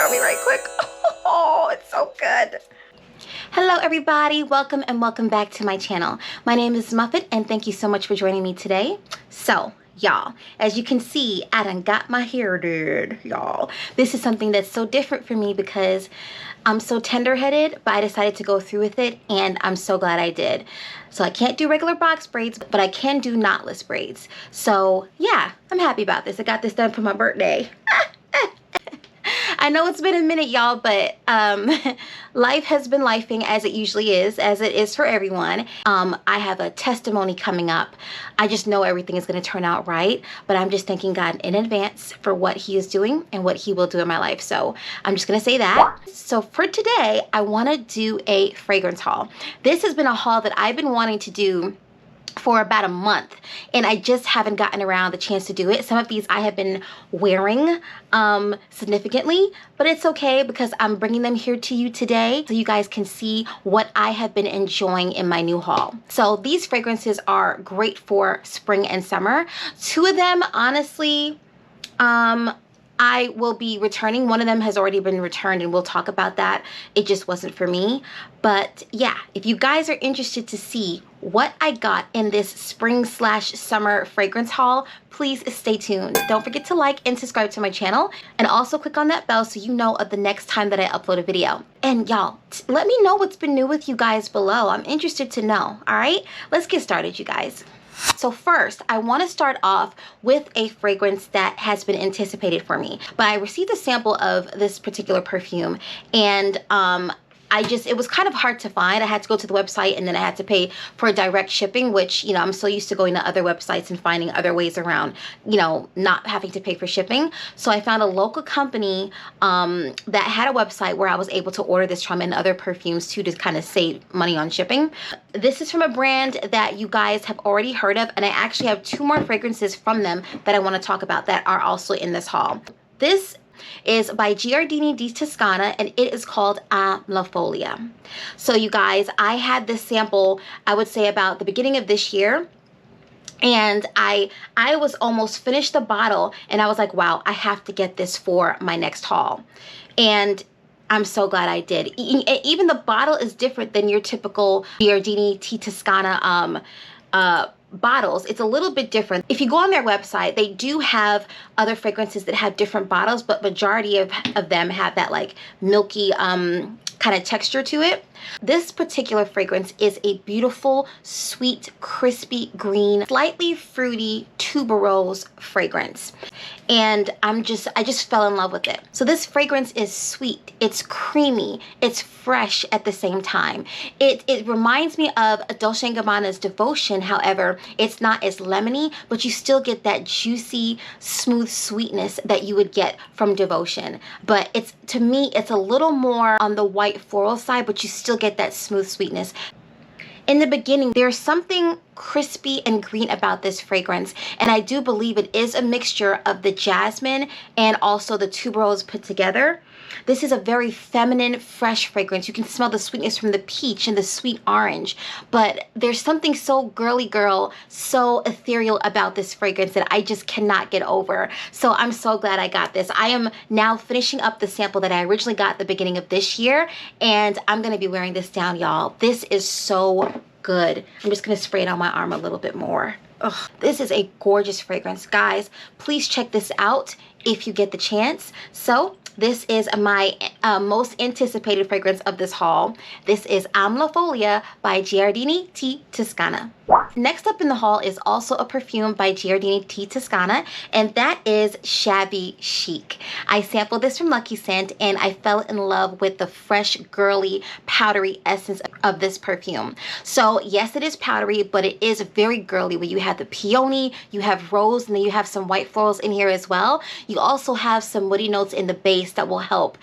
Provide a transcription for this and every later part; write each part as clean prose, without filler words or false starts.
for me right quick. Oh, it's so good. Hello everybody, welcome and welcome back to my channel. My name is Muffet and thank you so much for joining me today. So y'all, as you can see, I done got my hair did, y'all. This is something that's so different for me because I'm so tender-headed, but I decided to go through with it and I'm so glad I did. So I can't do regular box braids, but I can do knotless braids. So yeah, I'm happy about this. I got this done for my birthday. I know it's been a minute, y'all, but life has been lifing as it usually is, as it is for everyone. I have a testimony coming up. I just know everything is going to turn out right, but I'm just thanking God in advance for what he is doing and what he will do in my life. So I'm just going to say that. So for today, I want to do a fragrance haul. This has been a haul that I've been wanting to do for about a month and I just haven't gotten around the chance to do it. Some of these I have been wearing significantly, but it's okay because I'm bringing them here to you today so you guys can see what I have been enjoying in my new haul. So these fragrances are great for spring and summer. Two of them, honestly, I will be returning. One of them has already been returned and we'll talk about that. It just wasn't for me. But yeah, if you guys are interested to see what I got in this spring/summer fragrance haul, please stay tuned. Don't forget to like and subscribe to my channel and also click on that bell so you know of the next time that I upload a video. And y'all, let me know what's been new with you guys below. I'm interested to know. All right, let's get started, you guys. So first, I want to start off with a fragrance that has been anticipated for me. But I received a sample of this particular perfume and it was kind of hard to find. I had to go to the website and then I had to pay for direct shipping, which, you know, I'm so used to going to other websites and finding other ways around, you know, not having to pay for shipping. So I found a local company that had a website where I was able to order this from and other perfumes too to kind of save money on shipping. This is from a brand that you guys have already heard of, and I actually have two more fragrances from them that I want to talk about that are also in this haul. This is by Giardini di Toscana and it is called Almafolia. So you guys, I had this sample, I would say about the beginning of this year, and I was almost finished the bottle and I was like, wow, I have to get this for my next haul. And I'm so glad I did. Even the bottle is different than your typical Giardini di Toscana bottles. It's a little bit different. If you go on their website, they do have other fragrances that have different bottles, but majority of them have that like milky kind of texture to it. This particular fragrance is a beautiful, sweet, crispy green, slightly fruity tuberose fragrance. And I just fell in love with it. So this fragrance is sweet, it's creamy, it's fresh at the same time. It reminds me of Dolce and Gabbana's Devotion. However, it's not as lemony, but you still get that juicy, smooth sweetness that you would get from Devotion. But to me, it's a little more on the white floral side, but you still get that smooth sweetness. In the beginning, there's something crispy and green about this fragrance, and I do believe it is a mixture of the jasmine and also the tuberose put together. This is a very feminine, fresh fragrance. You can smell the sweetness from the peach and the sweet orange, but there's something so girly girl, so ethereal about this fragrance that I just cannot get over. So I'm so glad I got this. I am now finishing up the sample that I originally got at the beginning of this year, and I'm gonna be wearing this down, y'all. This is so good. I'm just gonna spray it on my arm a little bit more. Ugh, this is a gorgeous fragrance. Guys, please check this out if you get the chance. So this is my most anticipated fragrance of this haul. This is Almafolia by Giardini di Toscana. Next up in the haul is also a perfume by Giardini di Toscana, and that is Shabby Chic. I sampled this from Lucky Scent and I fell in love with the fresh, girly, powdery essence of this perfume. So yes, it is powdery, but it is very girly, where you have the peony, you have rose, and then you have some white florals in here as well. You also have some woody notes in the base that will help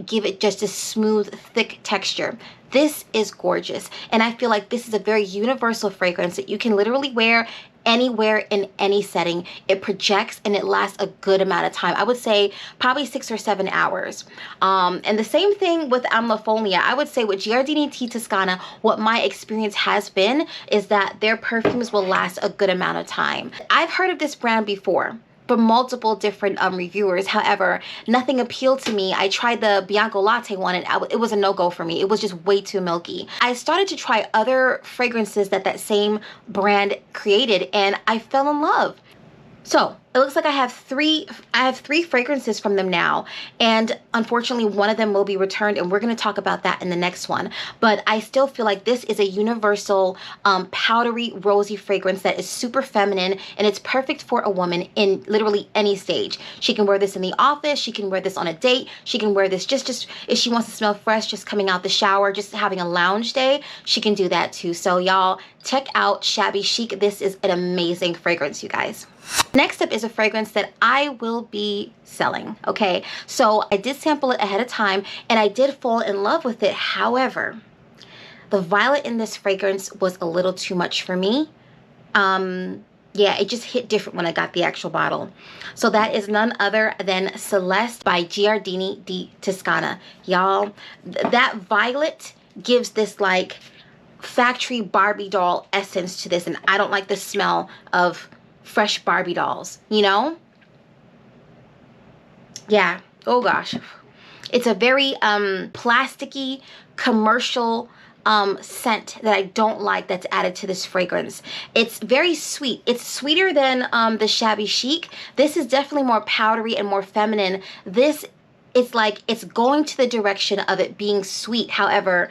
give it just a smooth, thick texture. This is gorgeous, and I feel like this is a very universal fragrance that you can literally wear anywhere in any setting. It projects and it lasts a good amount of time. I would say probably 6 or 7 hours. And the same thing with Almafolia. I would say with Giardini di Toscana, what my experience has been is that their perfumes will last a good amount of time. I've heard of this brand before. from multiple different reviewers. However, nothing appealed to me. I tried the Bianco Latte one and it was a no-go for me. It was just way too milky. I started to try other fragrances that same brand created, and I fell in love. So it looks like I have three fragrances from them now, and unfortunately one of them will be returned, and we're going to talk about that in the next one. But I still feel like this is a universal powdery rosy fragrance that is super feminine, and it's perfect for a woman in literally any stage. She can wear this in the office, she can wear this on a date, she can wear this just if she wants to smell fresh, just coming out the shower, just having a lounge day, she can do that too. So y'all, check out Shabby Chic. This is an amazing fragrance, you guys. Next up is a fragrance that I will be selling, okay? So I did sample it ahead of time, and I did fall in love with it. However, the violet in this fragrance was a little too much for me. Yeah, it just hit different when I got the actual bottle. So that is none other than Celeste by Giardini di Toscana. Y'all, that violet gives this like factory Barbie doll essence to this, and I don't like the smell of fresh Barbie dolls, you know? Yeah. Oh gosh. It's a very plasticky commercial scent that I don't like that's added to this fragrance. It's very sweet. It's sweeter than the Shabby Chic. This is definitely more powdery and more feminine. This, it's like it's going to the direction of it being sweet. However,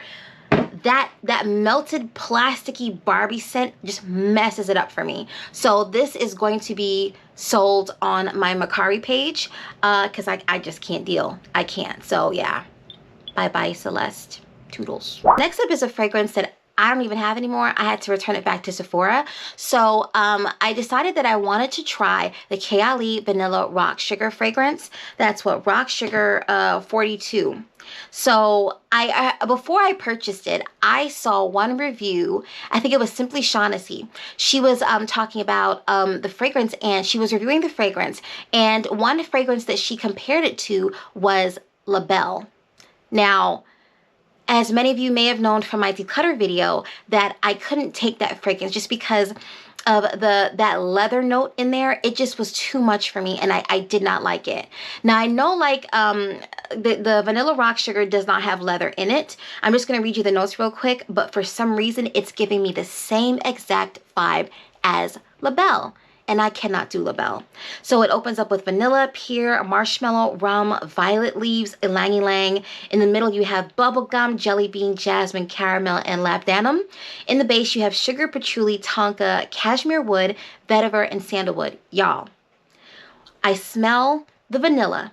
that melted plasticky Barbie scent just messes it up for me. So this is going to be sold on my Mercari page because I just can't deal. I can't. So yeah, bye bye Celeste. Toodles. Next up is a fragrance that I don't even have anymore. I had to return it back to Sephora. So I decided that I wanted to try the Kayali Vanilla Rock Sugar fragrance. That's what, Rock Sugar 42. So before I purchased it, I saw one review. I think it was Simply Shaughnessy. She was talking about the fragrance, and she was reviewing the fragrance. And one fragrance that she compared it to was La Belle. Now, as many of you may have known from my declutter video, that I couldn't take that fragrance just because of that leather note in there. It just was too much for me, and I did not like it. Now I know like the Vanilla Rock Sugar does not have leather in it. I'm just going to read you the notes real quick, but for some reason it's giving me the same exact vibe as La Belle, and I cannot do La Belle. So it opens up with vanilla, pear, marshmallow, rum, violet leaves, ylang ylang. In the middle you have bubblegum, jelly bean, jasmine, caramel, and labdanum. In the base you have sugar, patchouli, tonka, cashmere wood, vetiver, and sandalwood. Y'all, I smell the vanilla,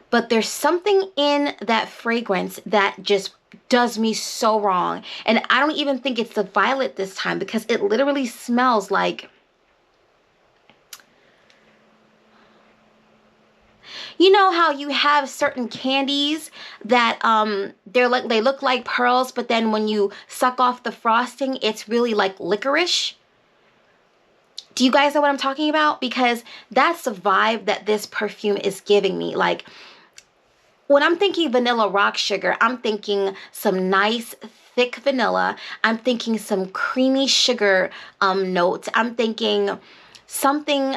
but there's something in that fragrance that just does me so wrong. And I don't even think it's the violet this time, because it literally smells like, you know how you have certain candies that they look like pearls, but then when you suck off the frosting, it's really like licorice? Do you guys know what I'm talking about? Because that's the vibe that this perfume is giving me. Like, when I'm thinking Vanilla Rock Sugar, I'm thinking some nice thick vanilla. I'm thinking some creamy sugar notes. I'm thinking something,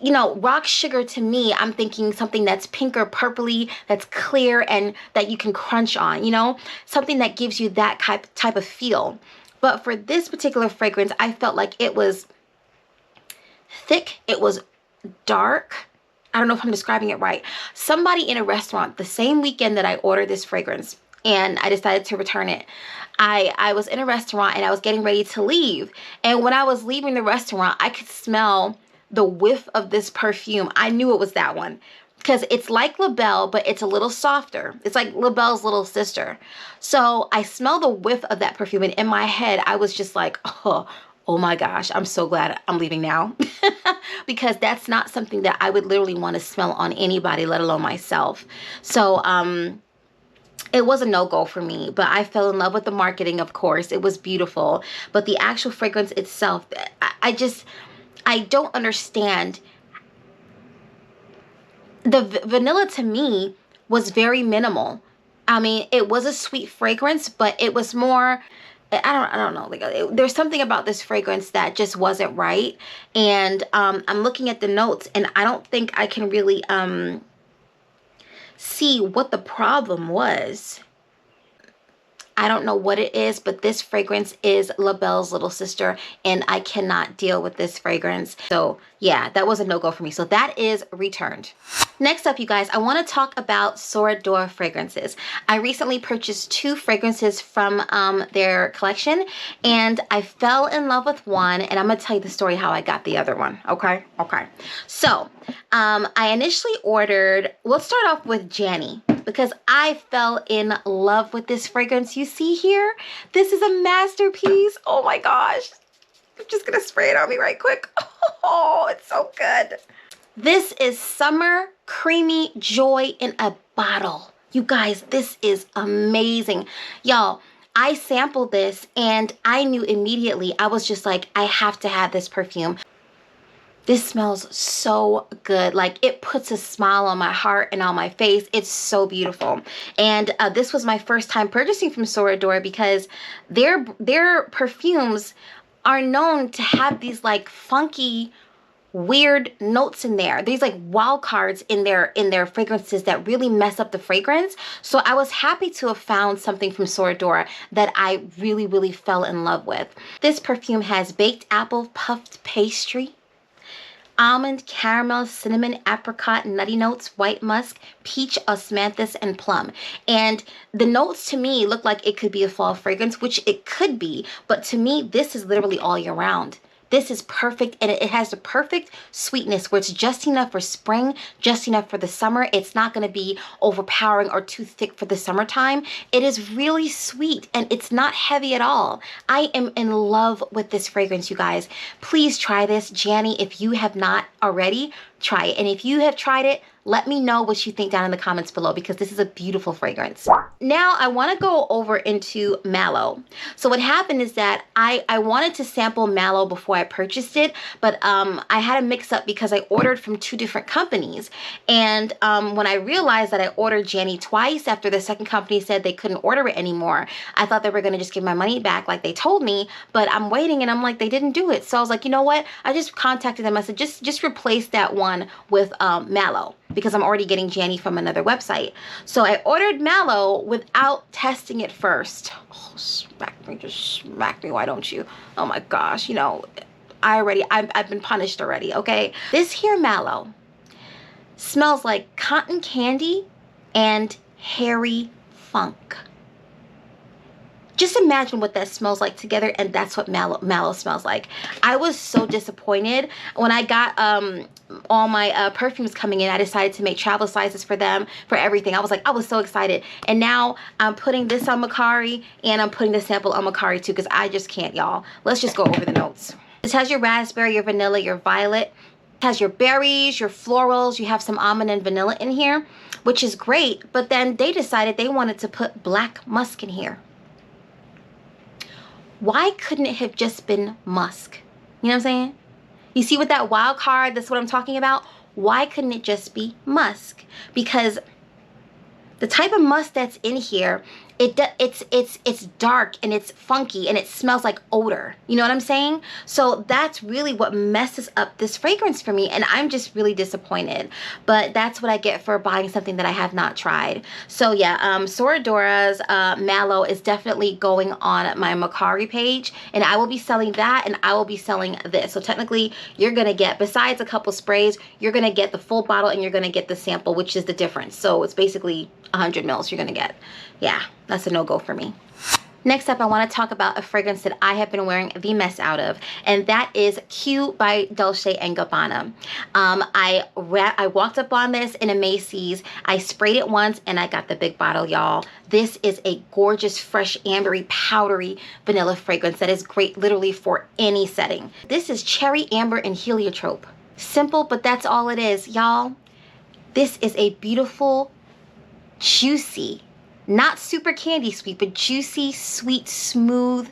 you know, rock sugar to me, I'm thinking something that's pink or purpley, that's clear and that you can crunch on, you know, something that gives you that type of feel. But for this particular fragrance, I felt like it was thick, it was dark. I don't know if I'm describing it right. Somebody in a restaurant, the same weekend that I ordered this fragrance and I decided to return it, I was in a restaurant and I was getting ready to leave. And when I was leaving the restaurant, I could smell the whiff of this perfume. I knew it was that one because it's like La Belle, but it's a little softer. It's like La Belle's little sister. So I smell the whiff of that perfume, and in my head, I was just like, oh my gosh, I'm so glad I'm leaving now. Because that's not something that I would literally want to smell on anybody, let alone myself. So it was a no-go for me, but I fell in love with the marketing, of course. It was beautiful, but the actual fragrance itself, I don't understand. The vanilla to me was very minimal. I mean, it was a sweet fragrance, but it was more I don't know, like there's something about this fragrance that just wasn't right. And I'm looking at the notes and I don't think I can really see what the problem was. I don't know what it is, but this fragrance is La Belle's little sister, and I cannot deal with this fragrance. So yeah, that was a no-go for me. So that is returned. Next up, you guys, I want to talk about Soradora fragrances. I recently purchased 2 fragrances from their collection, and I fell in love with one, and I'm going to tell you the story how I got the other one, okay? Okay. So I initially ordered, let's start off with Jany, because I fell in love with this fragrance you see here. This is a masterpiece. Oh my gosh. I'm just going to spray it on me right quick. Oh, it's so good. This is Summer Creamy Joy in a bottle. You guys, this is amazing. Y'all, I sampled this and I knew immediately, I was just like, I have to have this perfume. This smells so good. Like, it puts a smile on my heart and on my face. It's so beautiful. And this was my first time purchasing from Soradora because their perfumes are known to have these like funky, weird notes in there. These like wild cards in their fragrances that really mess up the fragrance. So I was happy to have found something from Soradora that I really, really fell in love with. This perfume has baked apple puffed pastry, almond, caramel, cinnamon, apricot, nutty notes, white musk, peach, osmanthus, and plum. And the notes to me look like it could be a fall fragrance, which it could be, but to me, this is literally all year round. This is perfect, and it has the perfect sweetness where it's just enough for spring, just enough for the summer. It's not going to be overpowering or too thick for the summertime. It is really sweet, and it's not heavy at all. I am in love with this fragrance, you guys. Please try this. Jany, if you have not already, try it. And if you have tried it, let me know what you think down in the comments below, because this is a beautiful fragrance. Now I want to go over into Mallow. So what happened is that I wanted to sample Mallow before I purchased it, but I had a mix up because I ordered from 2 different companies. And when I realized that I ordered Jany twice after the second company said they couldn't order it anymore, I thought they were going to just give my money back like they told me, but I'm waiting and I'm like, they didn't do it. So I was like, you know what? I just contacted them. I said, just replace that one with Mallow, because I'm already getting Jany from another website. So I ordered Mallow without testing it first. Oh, smack me, just smack me, why don't you? Oh my gosh, you know, I've been punished already, okay? This here Mallow smells like cotton candy and hairy funk. Just imagine what that smells like together, and that's what Mallow smells like. I was so disappointed when I got all my perfumes coming in. I decided to make travel sizes for them, for everything. I was so excited. And now I'm putting this on Macari, and I'm putting the sample on Macari too, because I just can't, y'all. Let's just go over the notes. This has your raspberry, your vanilla, your violet. It has your berries, your florals. You have some almond and vanilla in here, which is great. But then they decided they wanted to put black musk in here. Why couldn't it have just been musk? You know what I'm saying? You see with that wild card, that's what I'm talking about. Why couldn't it just be musk? Because the type of musk that's in here, it's dark and it's funky and it smells like odor. You know what I'm saying? So that's really what messes up this fragrance for me, and I'm just really disappointed. But that's what I get for buying something that I have not tried. So yeah, Soradora's Mallow is definitely going on my Macari page, and I will be selling that, and I will be selling this. So technically, you're gonna get, besides a couple sprays, you're gonna get the full bottle and you're gonna get the sample, which is the difference. So it's basically 100 mils you're gonna get. Yeah, that's a no-go for me. Next up, I want to talk about a fragrance that I have been wearing the mess out of, and that is Q by Dolce and Gabbana. I walked up on this in a Macy's. I sprayed it once, and I got the big bottle, y'all. This is a gorgeous, fresh, ambery, powdery vanilla fragrance that is great literally for any setting. This is cherry, amber, and heliotrope. Simple, but that's all it is, y'all. This is a beautiful, juicy, not super candy sweet, but juicy, sweet, smooth,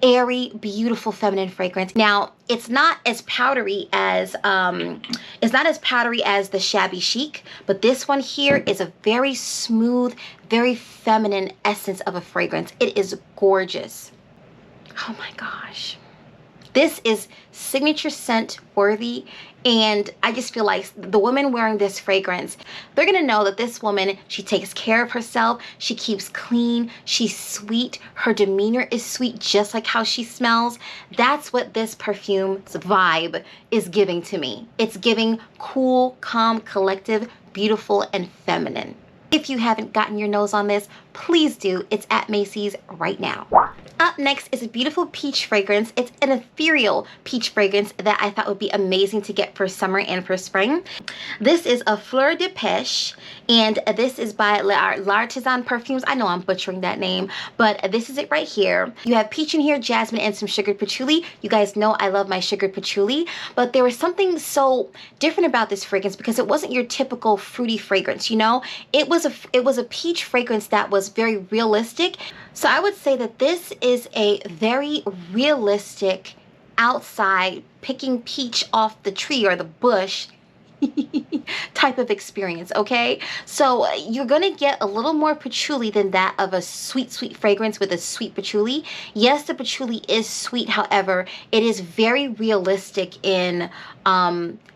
airy, beautiful feminine fragrance. Now, it's not as powdery as the Shabby Chic, but this one here is a very smooth, very feminine essence of a fragrance. It is gorgeous. Oh my gosh. This is signature scent worthy, and I just feel like the women wearing this fragrance, they're gonna know that this woman, she takes care of herself, she keeps clean, she's sweet, her demeanor is sweet just like how she smells. That's what this perfume's vibe is giving to me. It's giving cool, calm, collective, beautiful, and feminine. If you haven't gotten your nose on this, please do. It's at Macy's right now. Up next is a beautiful peach fragrance. It's an ethereal peach fragrance that I thought would be amazing to get for summer and for spring. This is a Fleur de Pêche, and this is by L'Artisan Perfumes. I know I'm butchering that name, but this is it right here. You have peach in here, jasmine, and some sugared patchouli. You guys know I love my sugared patchouli, but there was something so different about this fragrance because it wasn't your typical fruity fragrance, you know? It was a peach fragrance that was very realistic. So I would say that this is a very realistic outside picking peach off the tree or the bush type of experience, okay? So you're gonna get a little more patchouli than that of a sweet fragrance with a sweet patchouli. Yes, the patchouli is sweet, however, it is very realistic in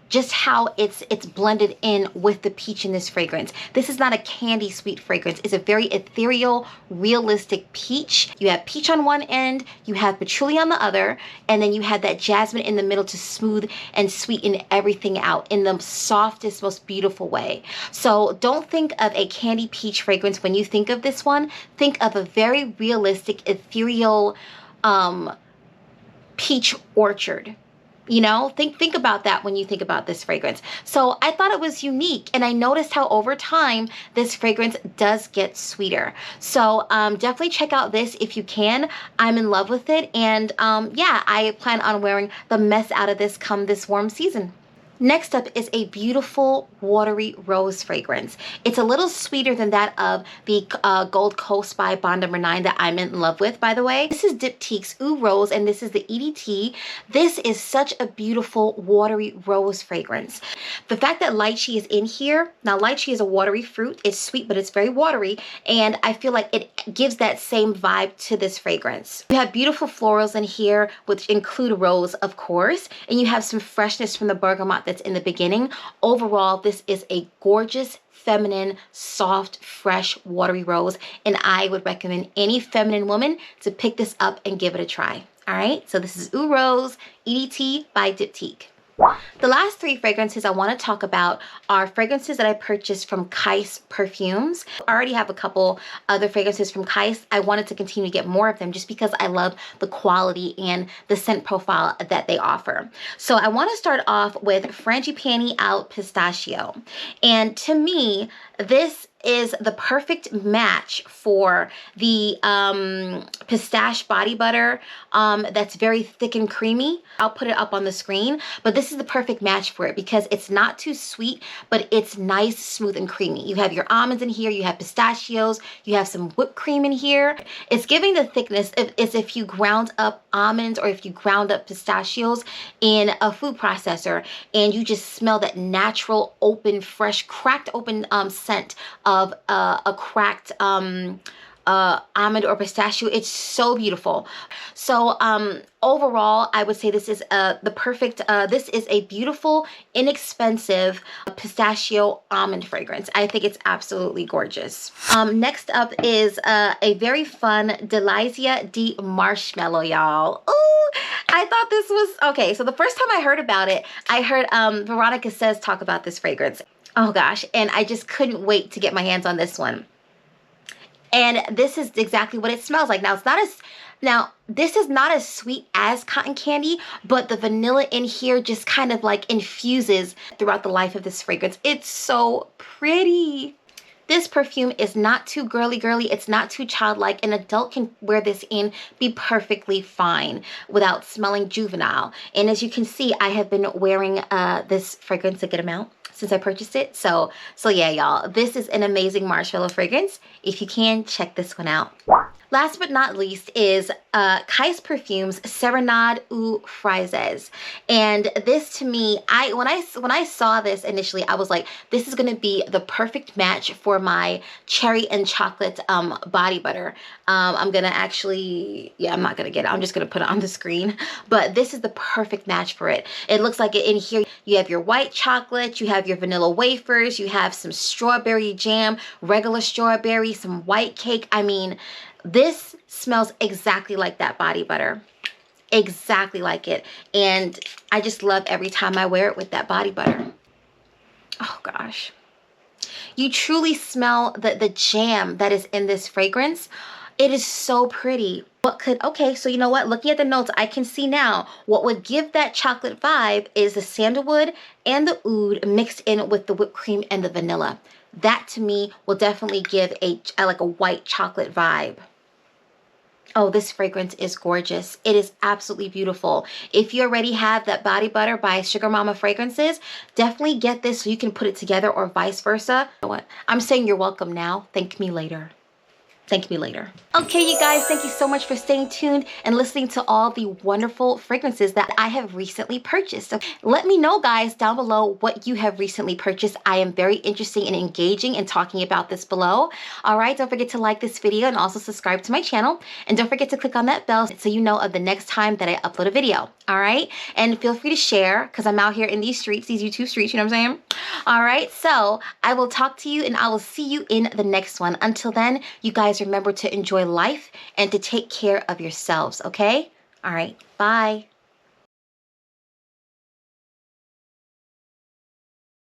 just how it's blended in with the peach in this fragrance. This is not a candy sweet fragrance. It's a very ethereal, realistic peach. You have peach on one end, you have patchouli on the other, and then you have that jasmine in the middle to smooth and sweeten everything out in the softest, most beautiful way. So don't think of a candy peach fragrance when you think of this one. Think of a very realistic, ethereal peach orchard. You know, think about that when you think about this fragrance. So I thought it was unique, and I noticed how over time this fragrance does get sweeter. So definitely check out this if you can. I'm in love with it, and yeah, I plan on wearing the mess out of this come this warm season. Next up is a beautiful watery rose fragrance. It's a little sweeter than that of the Gold Coast by Bond No. 9 that I'm in love with, by the way. This is Diptqye's Eau Rose, and this is the EDT. This is such a beautiful watery rose fragrance. The fact that lychee is in here, now lychee is a watery fruit. It's sweet, but it's very watery, and I feel like it gives that same vibe to this fragrance. You have beautiful florals in here, which include rose, of course, and you have some freshness from the bergamot that's in the beginning. Overall, this is a gorgeous, feminine, soft, fresh, watery rose, and I would recommend any feminine woman to pick this up and give it a try. All right, so this is Eau Rose EDT by Diptqye. The last three fragrances I want to talk about are fragrances that I purchased from Kyse Perfumes. I already have a couple other fragrances from Kyse. I wanted to continue to get more of them just because I love the quality and the scent profile that they offer. So I want to start off with Frangipane Out Pistachio. And to me, this is the perfect match for the pistache body butter that's very thick and creamy. I'll put it up on the screen, but this is the perfect match for it because it's not too sweet, but it's nice, smooth, and creamy. You have your almonds in here, you have pistachios, you have some whipped cream in here. It's giving the thickness as if you ground up almonds or if you ground up pistachios in a food processor, and you just smell that natural, open, fresh, cracked open scent of a cracked almond or pistachio. It's so beautiful. So overall, I would say this is the perfect, this is a beautiful, inexpensive pistachio almond fragrance. I think it's absolutely gorgeous. Next up is a very fun Delizia de Marshmallow, y'all. Ooh, I thought this was, okay, so the first time I heard about it, I heard Veronica Says talk about this fragrance. Oh gosh, and I just couldn't wait to get my hands on this one. And this is exactly what it smells like. Now, it's not as, now this is not as sweet as cotton candy, but the vanilla in here just kind of like infuses throughout the life of this fragrance. It's so pretty. This perfume is not too girly. It's not too childlike. An adult can wear this and be perfectly fine without smelling juvenile. And as you can see, I have been wearing this fragrance a good amount since I purchased it. So yeah, y'all, this is an amazing marshmallow fragrance. If you can, check this one out. Last but not least is Kyse Perfumes Sérénade ou Fraises. And this to me, when I saw this initially, I was like, this is gonna be the perfect match for my cherry and chocolate body butter. I'm gonna actually, yeah, I'm not gonna get it. I'm just gonna put it on the screen. But this is the perfect match for it. It looks like in here you have your white chocolate, you have your vanilla wafers, you have some strawberry jam, regular strawberry, some white cake. I mean, this smells exactly like that body butter. Exactly like it. And I just love every time I wear it with that body butter. Oh gosh. You truly smell the jam that is in this fragrance. It is so pretty. Okay, so you know what? Looking at the notes, I can see now what would give that chocolate vibe is the sandalwood and the oud mixed in with the whipped cream and the vanilla. That to me will definitely give like a white chocolate vibe. Oh, this fragrance is gorgeous. It is absolutely beautiful. If you already have that body butter by Sugar Mama Fragrances, definitely get this so you can put it together or vice versa. You know what? I'm saying you're welcome now. Thank me later. Thank me later. Okay, you guys, thank you so much for staying tuned and listening to all the wonderful fragrances that I have recently purchased. So let me know, guys, down below what you have recently purchased. I am very interested in engaging and talking about this below. All right, don't forget to like this video and also subscribe to my channel. And don't forget to click on that bell so you know of the next time that I upload a video. All right, and feel free to share because I'm out here in these streets, these YouTube streets, you know what I'm saying? All right, so I will talk to you and I will see you in the next one. Until then, you guys remember to enjoy life and to take care of yourselves, okay? All right, bye.